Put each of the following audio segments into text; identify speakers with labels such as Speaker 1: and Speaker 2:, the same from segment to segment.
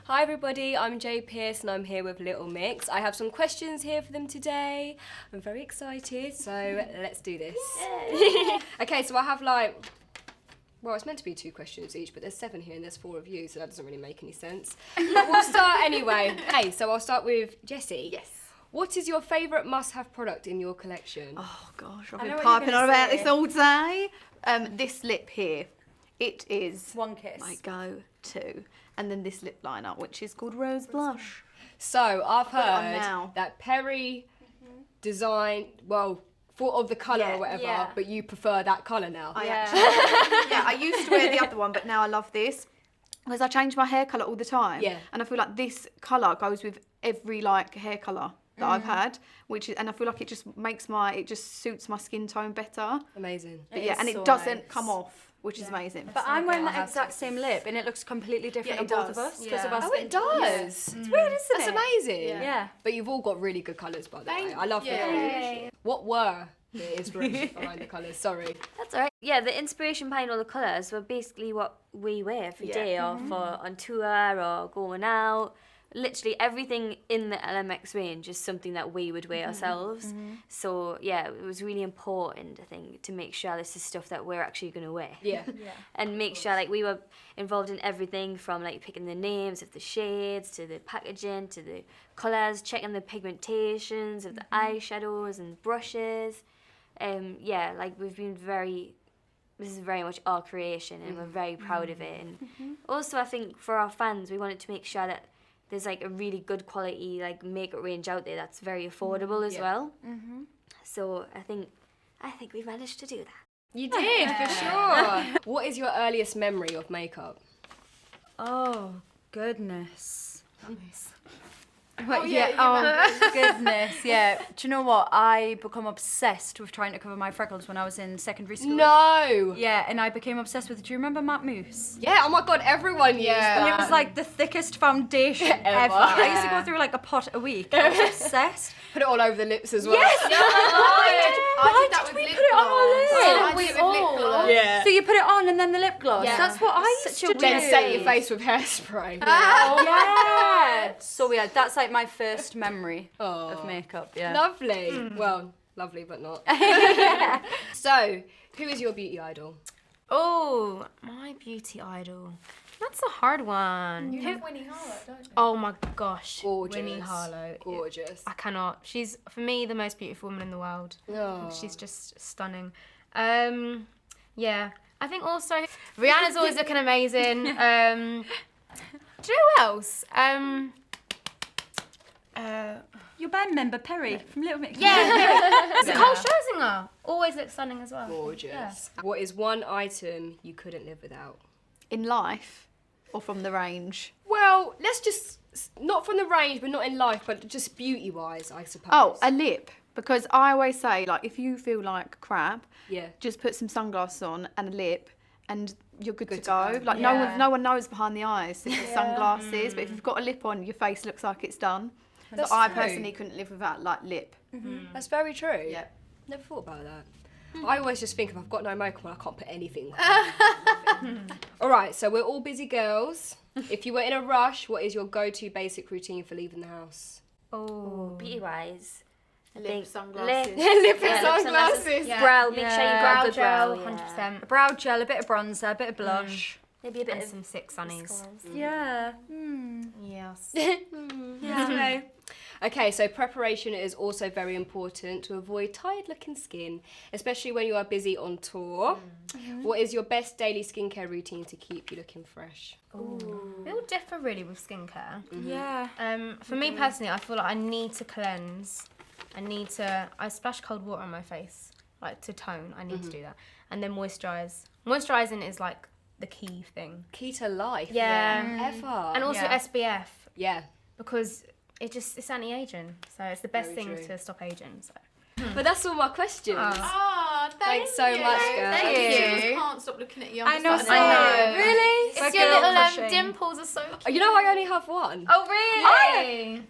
Speaker 1: Hi everybody, I'm JaydePierce and I'm here with lmx. I have some questions here for them today. I'm very excited, so let's do this. Okay, so I have well, it's meant to be 2 questions each, but there's 7 here and there's 4 of you, so that doesn't really make any sense. We'll start anyway. Okay, so I'll start with Jessie.
Speaker 2: Yes.
Speaker 1: What is your favourite must-have product in your collection?
Speaker 3: Oh gosh, I've been piping on about this all day. This lip here, it is
Speaker 2: One Kiss.
Speaker 3: my go-to. And then this lip liner, which is called Rose Blush.
Speaker 1: So I've
Speaker 3: got it on
Speaker 1: heard
Speaker 3: now.
Speaker 1: that Perry designed, well, thought of the colour or whatever, but you prefer that colour now.
Speaker 3: I used to wear the other one, but now I love this. Because I change my hair colour all the time.
Speaker 1: Yeah.
Speaker 3: And I feel like this colour goes with every hair colour that I've had, and I feel like it just suits my skin tone better.
Speaker 1: Amazing.
Speaker 3: But and it doesn't come off, which is amazing.
Speaker 2: But I'm wearing the exact same lip and it looks completely different on both of us because of our skin.
Speaker 1: It does.
Speaker 2: It's weird, isn't
Speaker 1: That's
Speaker 2: it?
Speaker 1: amazing.
Speaker 2: Yeah.
Speaker 1: But you've all got really good colours, by the way. I love them. What were the inspiration behind the colours? Sorry.
Speaker 4: That's alright. Yeah, the inspiration behind all the colours were basically what we wear every day or for on tour or going out. Literally everything in the LMX range is something that we would wear ourselves. So yeah, it was really important, I think, to make sure this is stuff that we're actually going to wear.
Speaker 1: Yeah.
Speaker 4: And make sure we were involved in everything from picking the names of the shades to the packaging to the colours, checking the pigmentations of the eyeshadows and brushes. We've been this is very much our creation and we're very proud of it. And also I think for our fans, we wanted to make sure that there's a really good quality makeup range out there that's very affordable as well. So I think we managed to do that.
Speaker 1: You did, for sure. What is your earliest memory of makeup?
Speaker 2: Oh, goodness. Goodness, yeah. Do you know what? I become obsessed with trying to cover my freckles when I was in secondary school.
Speaker 1: No!
Speaker 2: Yeah, and I became obsessed with, do you remember Matte Mousse?
Speaker 1: Yeah, oh my god, everyone used that.
Speaker 2: And it was the thickest foundation ever. I used to go through a pot a week. I was obsessed.
Speaker 1: Put it all over the lips as well.
Speaker 2: Yes!
Speaker 3: I did that with lip gloss.
Speaker 2: We
Speaker 3: I did it with lip gloss.
Speaker 1: Yeah.
Speaker 2: So you put it on and then the lip gloss.
Speaker 3: Yeah.
Speaker 2: That's what I used to do.
Speaker 1: Then set your face with hairspray.
Speaker 2: Yeah. So yeah, that's my first memory of makeup. Yeah.
Speaker 1: Lovely. Well, lovely but not. So, who is your beauty idol?
Speaker 5: Oh, my beauty idol. That's a hard one.
Speaker 6: You have Winnie Harlow, don't you?
Speaker 5: Oh my gosh.
Speaker 1: Gorgeous.
Speaker 5: Winnie Harlow.
Speaker 1: Gorgeous.
Speaker 5: I cannot. She's, for me, the most beautiful woman in the world.
Speaker 1: Oh.
Speaker 5: She's just stunning. Yeah. I think also Rihanna's always looking amazing. Do you know who else?
Speaker 2: Your band member Perry from Little Mix.
Speaker 5: Yeah. Cole Scherzinger always looks stunning as well.
Speaker 1: Gorgeous.
Speaker 5: Yeah.
Speaker 1: What is one item you couldn't live without?
Speaker 3: In life or from the range?
Speaker 1: Well, let's just, not from the range, but not in life, but just beauty-wise, I suppose.
Speaker 3: Oh, a lip. Because I always say, if you feel like crap,
Speaker 1: yeah,
Speaker 3: just put some sunglasses on and a lip and you're good to go. No one knows behind the eyes. It's the sunglasses, but if you've got a lip on, your face looks like it's done.
Speaker 1: That's
Speaker 3: so I
Speaker 1: true.
Speaker 3: personally couldn't live without lip.
Speaker 1: That's very true.
Speaker 3: Yeah.
Speaker 1: Never thought about that. I always just think if I've got no makeup on, I can't put anything on. All right, so we're all busy girls. If you were in a rush, what is your go-to basic routine for leaving the house?
Speaker 4: Oh, beauty-wise.
Speaker 3: Lip, sunglasses.
Speaker 1: Lip and sunglasses.
Speaker 4: Yeah. Brow, make sure you got
Speaker 5: Brow
Speaker 4: good
Speaker 5: gel,
Speaker 4: brow.
Speaker 5: 100%.
Speaker 2: A brow gel, a bit of bronzer, a bit of blush.
Speaker 4: Maybe a bit
Speaker 5: And
Speaker 4: of
Speaker 5: some 6 sunnies.
Speaker 2: Yeah.
Speaker 5: Yes.
Speaker 2: Yeah.
Speaker 1: Okay, so preparation is also very important to avoid tired-looking skin, especially when you are busy on tour. What is your best daily skincare routine to keep you looking fresh?
Speaker 5: It all differ really with skincare.
Speaker 2: Yeah.
Speaker 5: For me personally, I feel like I need to cleanse. I splash cold water on my face, to tone. I need to do that. And then moisturise. Moisturising is the key thing.
Speaker 1: Key to life.
Speaker 5: Yeah.
Speaker 1: Ever.
Speaker 5: And also SPF.
Speaker 1: Yeah.
Speaker 5: Because it's anti-aging. So it's the best
Speaker 1: Very
Speaker 5: thing
Speaker 1: true.
Speaker 5: to stop aging. So.
Speaker 1: But that's all my questions.
Speaker 3: Oh,
Speaker 1: Thanks so much, girls.
Speaker 3: Thank
Speaker 5: you.
Speaker 3: I can't stop looking at you.
Speaker 2: I know,
Speaker 3: starting
Speaker 2: same.
Speaker 3: to-
Speaker 5: Really?
Speaker 2: We're
Speaker 5: It's your
Speaker 2: girl
Speaker 5: little
Speaker 2: crushing.
Speaker 5: dimples are so cute.
Speaker 1: You know I only have one.
Speaker 5: Oh, really?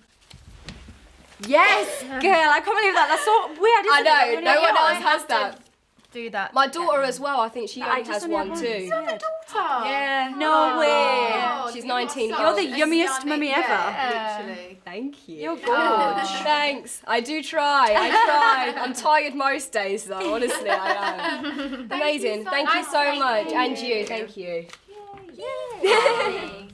Speaker 2: Yes, girl, I can't believe that. That's so weird, isn't
Speaker 1: I know,
Speaker 2: it?
Speaker 1: no one else has that.
Speaker 5: do that.
Speaker 1: My daughter as well. I think she only has
Speaker 2: just only
Speaker 1: one
Speaker 2: have
Speaker 1: too.
Speaker 2: one.
Speaker 1: Yeah.
Speaker 2: No way.
Speaker 3: God,
Speaker 1: She's
Speaker 3: you are
Speaker 1: 19.
Speaker 3: so
Speaker 2: You're the
Speaker 3: yummy,
Speaker 2: yummiest mummy ever.
Speaker 3: literally.
Speaker 1: Thank you.
Speaker 2: You're gorge.
Speaker 1: Thanks. I do try. I try. I'm tired most days though. Honestly, I am. Amazing. Thank you so much. And you. Thank you.
Speaker 4: Yay.